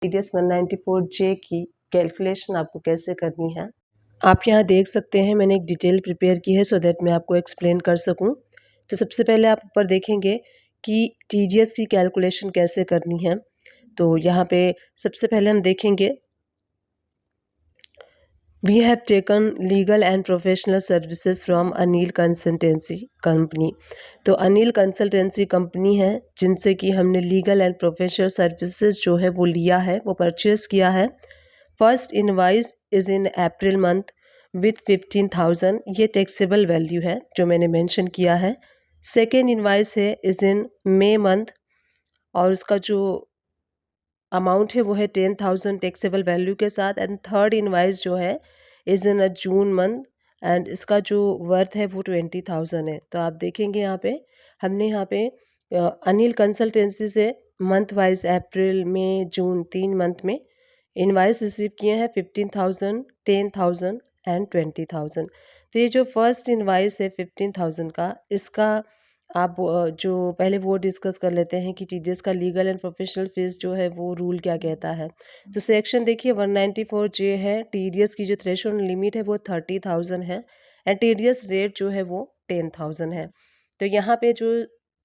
TDS 194J की calculation आपको कैसे करनी है। आप यहाँ देख सकते हैं मैंने एक डिटेल प्रिपेयर की है सो दैट मैं आपको एक्सप्लेन कर सकूँ। तो सबसे पहले आप ऊपर देखेंगे कि TDS की कैलकुलेशन कैसे करनी है। तो यहाँ पे सबसे पहले हम देखेंगे We have taken legal and professional services from Anil consultancy company. तो अनिल कंसल्टेंसी कंपनी है जिनसे कि हमने लीगल एंड प्रोफेशनल सर्विसेज जो है वो लिया है, वो परचेज किया है। First invoice is in April month with 15,000, ये टैक्सेबल वैल्यू है जो मैंने मेंशन किया है। सेकेंड इनवाइस है इज़ इन मई मंथ और उसका जो अमाउंट है वो है 10,000 टैक्सेबल वैल्यू के साथ। एंड थर्ड इनवाइस जो है is in a June month and इसका जो वर्थ है वो 20,000 है। तो आप देखेंगे यहाँ पे हमने यहाँ पे अनिल कंसल्टेंसी से मंथ वाइज अप्रैल मई जून 3 मंथ में इनवाइस रिसीव किए हैं 15,000, 10,000 एंड 20,000। तो ये जो फर्स्ट इनवाइस है 15,000 का, इसका आप जो पहले वो डिस्कस कर लेते हैं कि TDS का लीगल एंड प्रोफेशनल फीस जो है वो रूल क्या कहता है। तो सेक्शन देखिए 194J है। TDS की जो थ्रेशोल्ड लिमिट है वो 30,000 है एंड TDS रेट जो है वो 10,000 है। तो यहाँ पे जो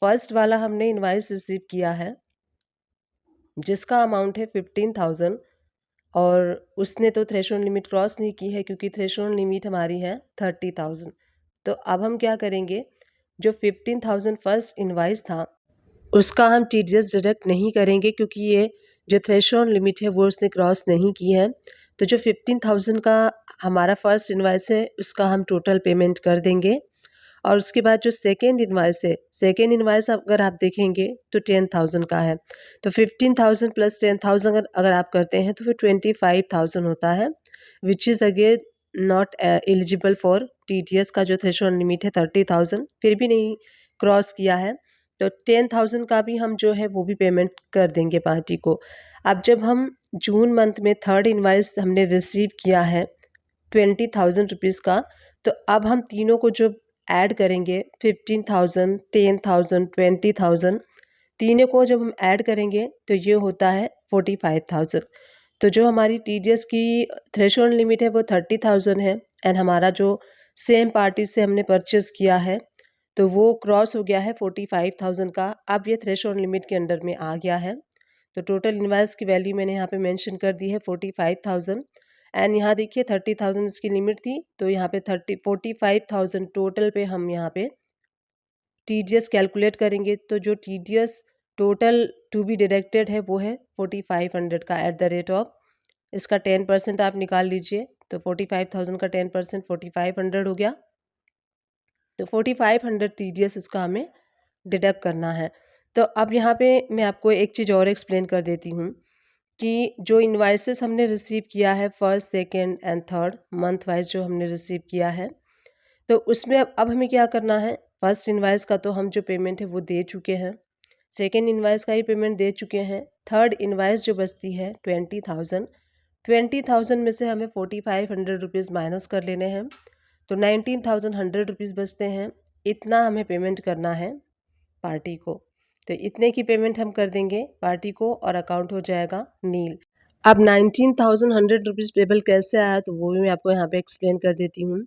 फर्स्ट वाला हमने इनवाइस रिसीव किया है जिसका अमाउंट है 15,000 और उसने तो थ्रेशोल्ड लिमिट क्रॉस नहीं की है क्योंकि थ्रेशोल्ड लिमिट हमारी है 30,000। तो अब हम क्या करेंगे, जो 15,000 फर्स्ट इनवाइस था उसका हम TDS डिडक्ट नहीं करेंगे क्योंकि ये जो थ्रेशोल्ड लिमिट है वो उसने क्रॉस नहीं की है। तो जो 15,000 का हमारा फर्स्ट इनवाइस है उसका हम टोटल पेमेंट कर देंगे और उसके बाद जो सेकेंड इनवाइस है, सेकेंड इनवाइस अगर आप देखेंगे तो 10,000 का है। तो 15,000 प्लस 10,000 अगर आप करते हैं तो फिर 25,000 होता है which is again not eligible for TDS का जो थ्रेशोल्ड लिमिट है 30,000 फिर भी नहीं क्रॉस किया है। तो 10,000 का भी हम जो है वो भी पेमेंट कर देंगे पार्टी को। अब जब हम जून मंथ में थर्ड इनवाइस हमने रिसीव किया है 20,000 रुपीज़ का, तो अब हम तीनों को जो ऐड करेंगे 15,000, 10,000, 20,000 तीनों को जब हम ऐड करेंगे तो ये होता है 45,000। तो जो हमारी TDS की थ्रेशोल्ड लिमिट है वो 30,000 है एंड हमारा जो सेम पार्टी से हमने परचेज़ किया है तो वो क्रॉस हो गया है 45,000 का। अब ये थ्रेशोल्ड लिमिट के अंडर में आ गया है। तो टोटल इनवाइस की वैल्यू मैंने यहाँ पे मेंशन कर दी है 45,000 एंड यहाँ देखिए 30,000 इसकी लिमिट थी तो यहाँ पे 45,000 टोटल पे हम यहाँ पे TDS कैलकुलेट करेंगे। तो जो TDS total to be deducted है वो है 4500 का एट द रेट ऑफ, इसका 10% आप निकाल लीजिए। तो 45,000 का 10% 4500 हो गया। तो 4500 TDS इसका हमें डिडक्ट करना है। तो अब यहाँ पे मैं आपको एक चीज़ और एक्सप्लेन कर देती हूँ कि जो इनवाइसेस हमने रिसीव किया है first, second and third month wise जो हमने रिसीव किया है तो उसमें अब हमें क्या करना है। फर्स्ट इनवाइस का तो हम जो पेमेंट है वो दे चुके हैं, सेकेंड इनवाइस का ही पेमेंट दे चुके हैं, थर्ड इनवाइस जो बचती है 20,000, 20,000 में से हमें 4,500 रुपीज़ माइनस कर लेने हैं तो 19,100 रुपीज़ बचते हैं। इतना हमें पेमेंट करना है पार्टी को। तो इतने की पेमेंट हम कर देंगे पार्टी को और अकाउंट हो जाएगा नील। अब 19,100 रुपीज़ पेबल कैसे आया तो वो भी मैं आपको यहाँ पे एक्सप्लेन कर देती हूँ।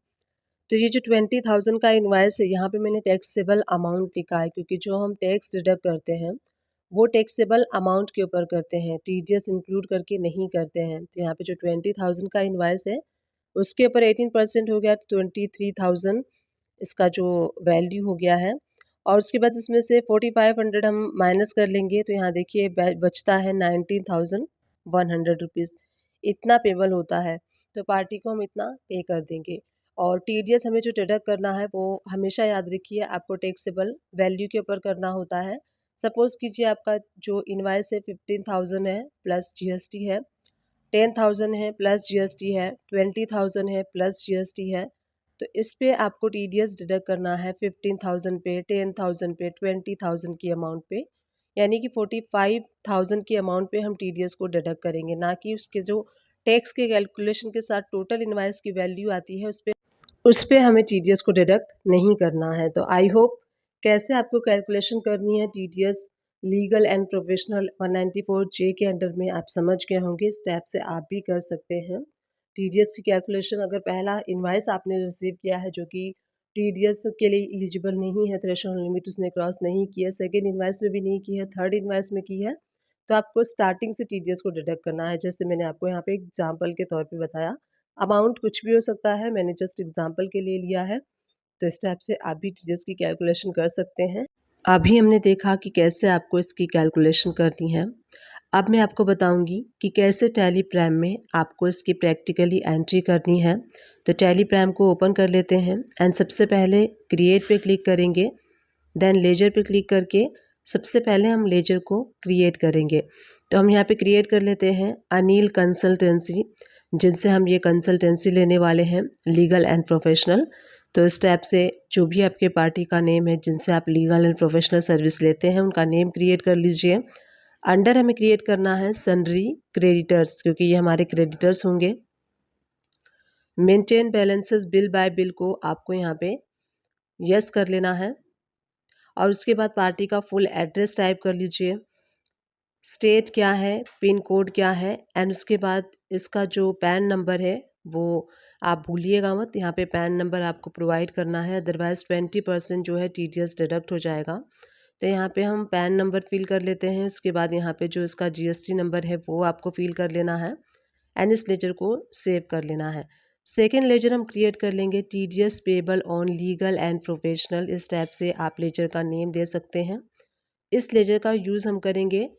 तो ये जो 20,000 का इनवाइस है यहाँ पे मैंने टैक्सेबल अमाउंट लिखा है क्योंकि जो हम टैक्स डिडक्ट करते हैं वो टैक्सेबल अमाउंट के ऊपर करते हैं, TDS इंक्लूड करके नहीं करते हैं। तो यहाँ पे जो 20,000 का इनवाइस है उसके ऊपर 18% हो गया तो 23,000 इसका जो वैल्यू हो गया है और उसके बाद इसमें से 4,500 हम माइनस कर लेंगे तो यहाँ देखिए बचता है 19,100 रुपीज़। इतना पेबल होता है तो पार्टी को हम इतना पे कर देंगे और TDS हमें जो डिडक्ट करना है वो हमेशा याद रखिए आपको टैक्सेबल वैल्यू के ऊपर करना होता है। सपोज़ कीजिए आपका जो इनवाइस है 15,000 है प्लस GST है, 10,000 है प्लस GST है, 20,000 है प्लस GST है। तो इस पे आपको TDS डिडक्ट करना है 15,000 पे, 10,000 पे, 20,000 की अमाउंट पे, यानी कि 45,000 की अमाउंट पे हम TDS को डिडक्ट करेंगे, ना कि उसके जो टैक्स के कैलकुलेशन के साथ टोटल इनवाइस की वैल्यू आती है उस पे हमें TDS को डिडक्ट नहीं करना है। तो आई होप कैसे आपको कैलकुलेशन करनी है TDS legal and professional 194J के अंडर में आप समझ गए होंगे, स्टेप से आप भी कर सकते हैं। टीडीएस की कैलकुलेशन, अगर पहला इनवॉइस आपने रिसीव किया है जो कि टीडीएस के लिए एलिजिबल नहीं है, थ्रेशोल्ड लिमिट उसने क्रॉस नहीं किया, सेकंड इनवॉइस में भी नहीं की है, थर्ड इनवॉइस में की है, तो आपको स्टार्टिंग से टीडीएस को डिडक्ट करना है। जैसे मैंने आपको यहाँ पे एग्जाम्पल के तौर पे बताया, अमाउंट कुछ भी हो सकता है, मैंने जस्ट एग्जाम्पल के लिए लिया है। तो इस टाइप से आप भी टीडीएस की कैलकुलेशन कर सकते हैं। अभी हमने देखा कि कैसे आपको इसकी कैलकुलेशन करनी है। अब मैं आपको बताऊंगी कि कैसे टैली प्राइम में आपको इसकी प्रैक्टिकली एंट्री करनी है। तो टैली प्राइम को ओपन कर लेते हैं एंड सबसे पहले क्रिएट पे क्लिक करेंगे, देन लेजर पे क्लिक करके सबसे पहले हम लेजर को क्रिएट करेंगे। तो हम यहाँ पे क्रिएट कर लेते हैं अनिल कंसल्टेंसी, जिनसे हम ये कंसल्टेंसी लेने वाले हैं, लीगल एंड प्रोफेशनल। तो इस टैब से जो भी आपके पार्टी का नेम है जिनसे आप लीगल एंड प्रोफेशनल सर्विस लेते हैं उनका नेम क्रिएट कर लीजिए। अंडर हमें क्रिएट करना है सन्ड्री क्रेडिटर्स, क्योंकि ये हमारे क्रेडिटर्स होंगे। Maintain balances bill bye bill को आपको यहाँ पे यस कर लेना है और उसके बाद पार्टी का फुल एड्रेस टाइप कर लीजिए, स्टेट क्या है, पिन कोड क्या है, एंड उसके बाद इसका जो पैन नंबर है वो आप भूलिएगा मत, यहाँ पे पैन नंबर आपको प्रोवाइड करना है, अदरवाइज़ 20% जो है टीडीएस डिडक्ट हो जाएगा। तो यहाँ पे हम पैन नंबर फिल कर लेते हैं। उसके बाद यहाँ पे जो इसका जीएसटी नंबर है वो आपको फिल कर लेना है एंड इस लेजर को सेव कर लेना है। सेकेंड लेजर हम क्रिएट कर लेंगे TDS payable on legal and professional. इस टाइप से आप लेजर का नेम दे सकते हैं। इस लेजर का यूज़ हम करेंगे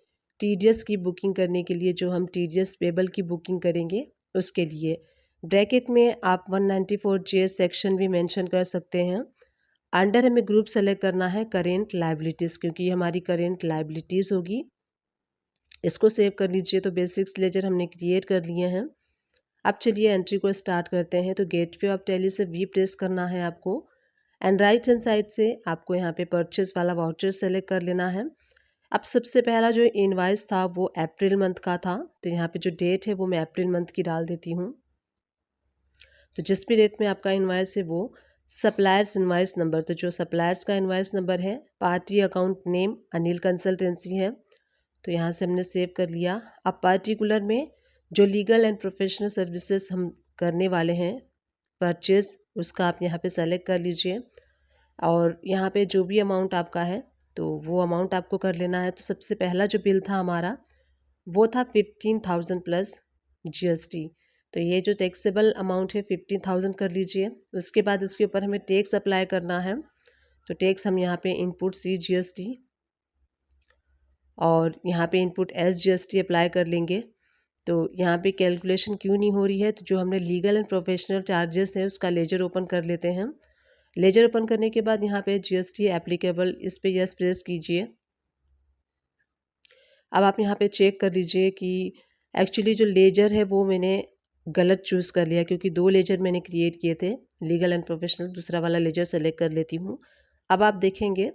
टीडीएस की बुकिंग करने के लिए, जो हम टीडीएस पेबल की बुकिंग करेंगे उसके लिए। ब्रैकेट में आप 194J सेक्शन भी मेंशन कर सकते हैं। अंडर हमें ग्रुप सेलेक्ट करना है करेंट लाइबिलिटीज़, क्योंकि ये हमारी करेंट लाइबिलिटीज़ होगी। इसको सेव कर लीजिए। तो बेसिक्स लेजर हमने क्रिएट कर लिए हैं। अब चलिए एंट्री को स्टार्ट करते हैं। तो गेटवे ऑफ टैली से वी प्रेस करना है आपको एंड राइट हैंड साइड से आपको यहाँ पे परचेस वाला वाउचर सेलेक्ट कर लेना है। अब सबसे पहला जो इनवाइस था वो अप्रैल मंथ का था, तो यहाँ पे जो डेट है वो मैं अप्रैल मंथ की डाल देती हूँ। तो जिस भी डेट में आपका इनवाइस है वो सप्लायर्स इनवाइस नंबर, तो जो सप्लायर्स का इनवाइस नंबर है, party account name Anil consultancy है, तो यहाँ से हमने सेव कर लिया। अब पार्टिकुलर में जो लीगल एंड प्रोफेशनल सर्विसेज हम करने वाले हैं परचेज, उसका आप यहाँ पे सेलेक्ट कर लीजिए और यहाँ पे जो भी अमाउंट आपका है तो वो अमाउंट आपको कर लेना है। तो सबसे पहला जो बिल था हमारा वो था 15,000 प्लस जीएसटी। तो ये जो टैक्सेबल अमाउंट है 15,000 कर लीजिए। उसके बाद इसके ऊपर हमें टैक्स अप्लाई करना है। तो टैक्स हम यहाँ पे इनपुट सी जीएसटी और यहाँ पे इनपुट एस जीएसटी अप्लाई कर लेंगे। तो यहाँ पे कैलकुलेशन क्यों नहीं हो रही है, तो जो हमने लीगल एंड प्रोफेशनल चार्जेस है उसका लेजर ओपन कर लेते हैं। लेजर ओपन करने के बाद यहाँ पे जीएसटी एप्लीकेबल, इस पे यस प्रेस कीजिए। अब आप यहाँ पे चेक कर लीजिए कि एक्चुअली जो लेजर है वो मैंने गलत चूज़ कर लिया, क्योंकि 2 लेजर मैंने क्रिएट किए थे, लीगल एंड प्रोफेशनल। दूसरा वाला लेजर सेलेक्ट कर लेती हूँ। अब आप देखेंगे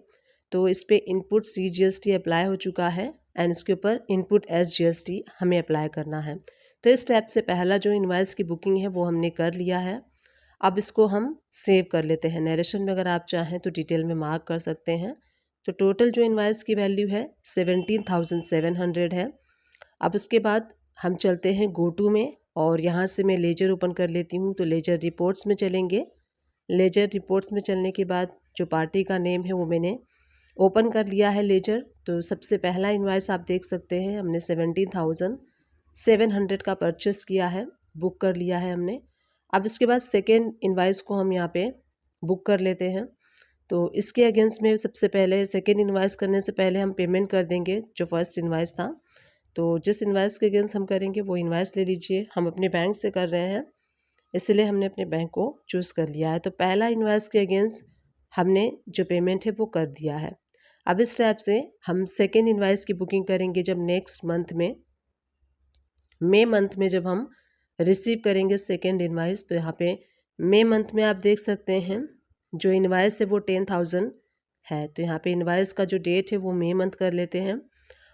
तो इस पे इनपुट सी जीएसटी अप्लाई हो चुका है एंड इसके ऊपर इनपुट एस जीएसटी हमें अप्लाई करना है। तो इस स्टेप से पहला जो इनवाइस की बुकिंग है वो हमने कर लिया है। अब इसको हम सेव कर लेते हैं। नरेशन में अगर आप चाहें तो डिटेल में मार्क कर सकते हैं। तो टोटल जो इनवाइस की वैल्यू है 17,700 है। अब उसके बाद हम चलते हैं गो टू में और यहाँ से मैं लेजर ओपन कर लेती हूँ। तो लेजर रिपोर्ट्स में चलेंगे। लेजर रिपोर्ट्स में चलने के बाद जो पार्टी का नेम है वो मैंने ओपन कर लिया है लेजर। तो सबसे पहला इनवाइस आप देख सकते हैं, हमने 17,700 का परचेस किया है, बुक कर लिया है हमने। अब इसके बाद सेकेंड इनवाइस को हम यहाँ पे बुक कर लेते हैं। तो इसके अगेंस्ट में सबसे पहले सेकेंड इनवाइस करने से पहले हम पेमेंट कर देंगे जो फर्स्ट इनवाइस था। तो जिस इनवाइस के अगेंस्ट हम करेंगे वो इनवाइस ले लीजिए। हम अपने बैंक से कर रहे हैं इसलिए हमने अपने बैंक को चूज़ कर लिया है। तो पहला इनवाइस के अगेंस्ट हमने जो पेमेंट है वो कर दिया है। अब इस टाइप से हम सेकेंड इनवाइस की बुकिंग करेंगे जब नेक्स्ट मंथ में, मई मंथ में जब हम रिसीव करेंगे सेकेंड इनवाइस। तो यहाँ पे मई मंथ में आप देख सकते हैं जो इनवाइस है वो 10,000 है। तो यहाँ पे इनवाइस का जो डेट है वो मई मंथ कर लेते हैं।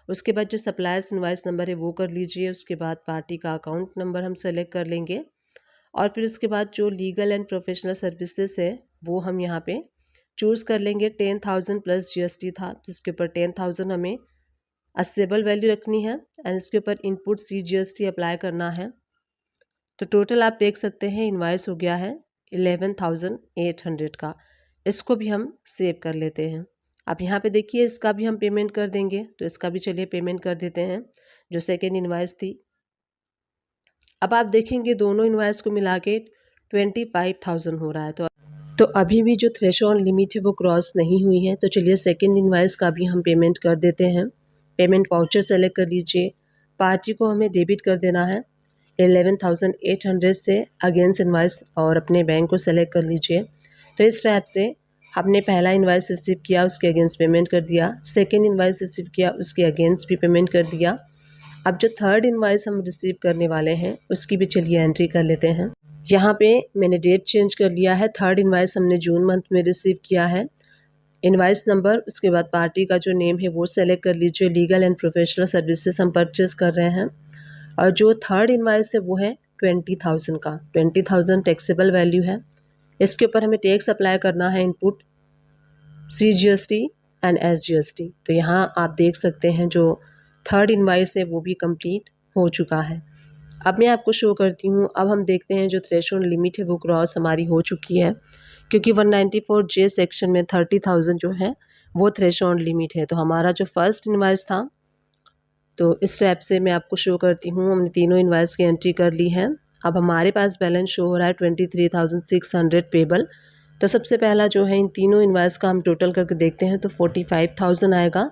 उसके बाद जो सप्लायर्स इनवाइस नंबर है वो कर लीजिए। उसके बाद पार्टी का अकाउंट नंबर हम सेलेक्ट कर लेंगे और फिर उसके बाद जो लीगल एंड प्रोफेशनल सर्विसेज है वो हम यहाँ पे चूज़ कर लेंगे। 10,000 प्लस जीएसटी था तो इसके ऊपर 10,000 हमें असेबल वैल्यू रखनी है एंड इसके ऊपर इनपुट CGST अप्लाई करना है। तो टोटल आप देख सकते हैं इनवाइस हो गया है 11,800 का। इसको भी हम सेव कर लेते हैं। अब यहाँ पे देखिए इसका भी हम पेमेंट कर देंगे, तो इसका भी चलिए पेमेंट कर देते हैं जो सेकेंड इनवाइस थी। अब आप देखेंगे दोनों इनवाइस को मिला के 25,000 हो रहा है। तो अभी भी जो थ्रेशोल्ड लिमिट है वो क्रॉस नहीं हुई है। तो चलिए सेकेंड इनवाइस का भी हम पेमेंट कर देते हैं। पेमेंट वाउचर सेलेक्ट कर लीजिए। पार्टी को हमें डेबिट कर देना है 11,800 से अगेंस्ट इनवाइस और अपने बैंक को सेलेक्ट कर लीजिए। तो इस टाइप से हमने पहला इनवाइस रिसीव किया, उसके अगेंस्ट पेमेंट कर दिया। सेकेंड इनवाइस रिसीव किया, उसके अगेंस्ट भी पेमेंट कर दिया। अब जो थर्ड इनवाइस हम रिसीव करने वाले हैं उसकी भी चलिए एंट्री कर लेते हैं। यहाँ पे मैंने डेट चेंज कर लिया है। थर्ड इनवाइस हमने जून मंथ में रिसीव किया है। इनवाइस नंबर, उसके बाद पार्टी का जो नेम है वो सेलेक्ट कर लीजिए। लीगल एंड प्रोफेशनल सर्विसेज हम परचेस कर रहे हैं और जो थर्ड इनवाइस है वो है 20,000 का। 20,000 टैक्सेबल वैल्यू है। इसके ऊपर हमें टैक्स अप्लाई करना है, इनपुट CGST एंड SGST। तो यहाँ आप देख सकते हैं जो थर्ड इनवाइस है वो भी कंप्लीट हो चुका है। अब मैं आपको शो करती हूँ। अब हम देखते हैं जो थ्रेशोल्ड लिमिट है वो क्रॉस हमारी हो चुकी है, क्योंकि 194J सेक्शन में 30,000 जो है वो थ्रेशोल्ड लिमिट है। तो हमारा जो फर्स्ट इनवाइस था, तो इस स्टेप से मैं आपको शो करती हूँ। हमने तीनों इनवाइस की एंट्री कर ली है। अब हमारे पास बैलेंस शो हो रहा है 23,600 पेबल। तो सबसे पहला जो है इन तीनों इनवाइस का हम टोटल करके देखते हैं तो 45,000 आएगा,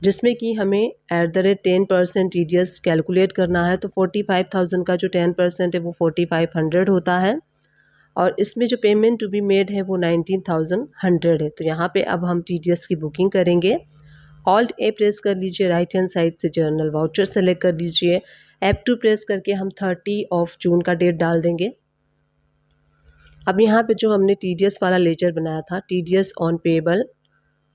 जिसमें कि हमें @10% TDS कैलकुलेट करना है। तो 45,000 का जो 10% है वो 4,500 होता है और इसमें जो पेमेंट टू बी मेड है वो 19,100 है। तो यहाँ पे अब हम TDS की बुकिंग करेंगे। Alt A प्रेस कर लीजिए, राइट हैंड साइड से जर्नल वाउचर सेलेक्ट कर लीजिए। F2 प्रेस करके हम 30 जून का डेट डाल देंगे। अब यहाँ पे जो हमने TDS वाला लेजर बनाया था, TDS on payable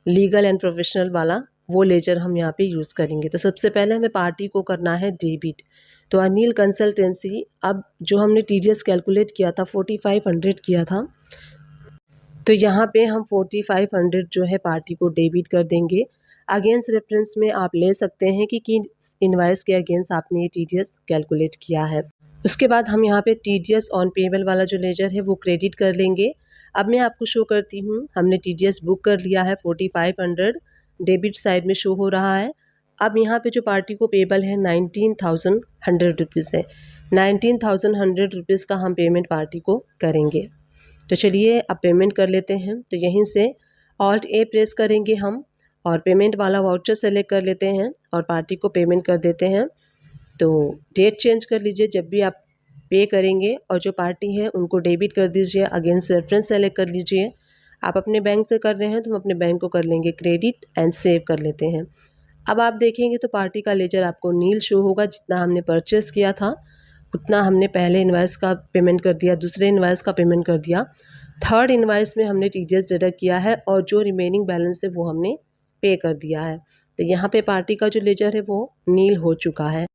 legal and professional वाला, वो लेजर हम यहाँ पे यूज़ करेंगे। तो सबसे पहले हमें पार्टी को करना है डेबिट। तो अनिल कंसल्टेंसी, अब जो हमने TDS कैलकुलेट किया था 4,500 किया था, तो यहाँ पे हम 4,500 जो है पार्टी को डेबिट कर देंगे। अगेंस्ट रेफरेंस में आप ले सकते हैं कि इनवाइस के अगेंस्ट आपने ये TDS कैलकुलेट किया है। उसके बाद हम यहाँ पे TDS ऑन पेबल वाला जो लेजर है वो क्रेडिट कर लेंगे। अब मैं आपको शो करती हूँ, हमने TDS बुक कर लिया है 4,500, डेबिट साइड में शो हो रहा है। अब यहाँ पे जो पार्टी को पेबल है 19,100 रुपीज़ है। 19,100 रुपीज़ का हम पेमेंट पार्टी को करेंगे। तो चलिए अब पेमेंट कर लेते हैं। तो यहीं से Alt A प्रेस करेंगे हम और पेमेंट वाला वाउचर सेलेक्ट कर लेते हैं और पार्टी को पेमेंट कर देते हैं। तो डेट चेंज कर लीजिए जब भी आप पे करेंगे और जो पार्टी है उनको डेबिट कर दीजिए। अगेंस्ट रेफरेंस सेलेक्ट कर लीजिए। आप अपने बैंक से कर रहे हैं तो हम अपने बैंक को कर लेंगे क्रेडिट एंड सेव कर लेते हैं। अब आप देखेंगे तो पार्टी का लेजर आपको नील शो होगा। जितना हमने परचेस किया था उतना हमने पहले इनवाइस का पेमेंट कर दिया, दूसरे इनवाइस का पेमेंट कर दिया, थर्ड इनवाइस में हमने TDS डिडक्ट किया है और जो रिमेनिंग बैलेंस है वो हमने पे कर दिया है। तो यहाँ पे पार्टी का जो लेजर है वो नील हो चुका है।